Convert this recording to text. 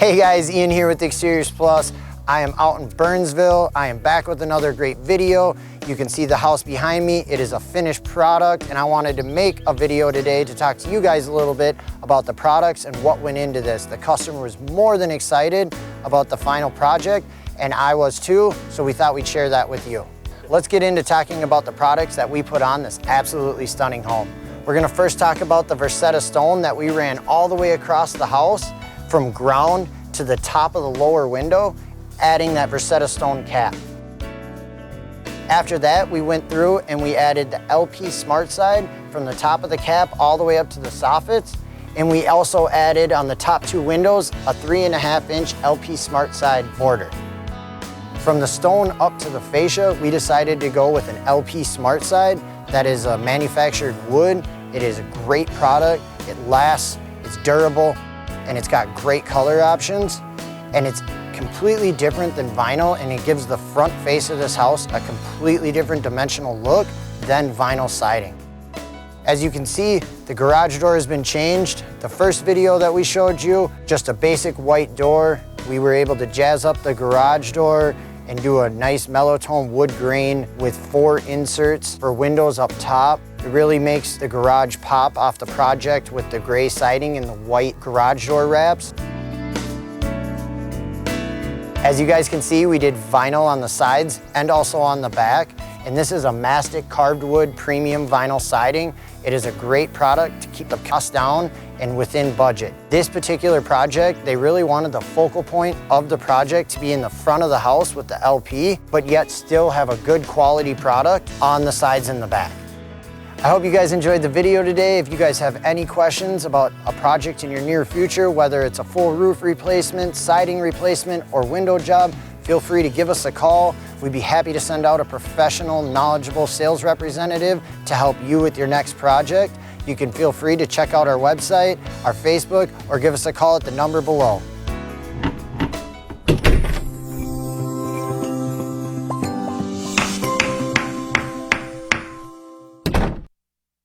Hey guys, Ian here with Exteriors Plus. I am out in Burnsville. I am back with another great video. You can see the house behind me. It is a finished product, and I wanted to make a video today to talk to you guys a little bit about the products and what went into this. The customer was more than excited about the final project, and I was too, so we thought we'd share that with you. Let's get into talking about the products that we put on this absolutely stunning home. We're gonna first talk about the Versetta stone that we ran all the way across the house from ground to the top of the lower window, adding that Versetta stone cap. After that, we went through and we added the LP Smart Side from the top of the cap all the way up to the soffits. And we also added on the top two windows a 3.5-inch LP Smart Side border. From the stone up to the fascia, we decided to go with an LP Smart Side that is a manufactured wood. It is a great product. It lasts, it's durable, and it's got great color options. And it's completely different than vinyl, and it gives the front face of this house a completely different dimensional look than vinyl siding. As you can see, the garage door has been changed. The first video that we showed you, just a basic white door. We were able to jazz up the garage door and do a nice mellow tone wood grain with 4 inserts for windows up top. It really makes the garage pop off the project with the gray siding and the white garage door wraps. As you guys can see, we did vinyl on the sides and also on the back. And this is a mastic carved wood premium vinyl siding. It is a great product to keep the cost down and within budget. This particular project, they really wanted the focal point of the project to be in the front of the house with the LP, but yet still have a good quality product on the sides and the back. I hope you guys enjoyed the video today. If you guys have any questions about a project in your near future, whether it's a full roof replacement, siding replacement, or window job, feel free to give us a call. We'd be happy to send out a professional, knowledgeable sales representative to help you with your next project. You can feel free to check out our website, our Facebook, or give us a call at the number below.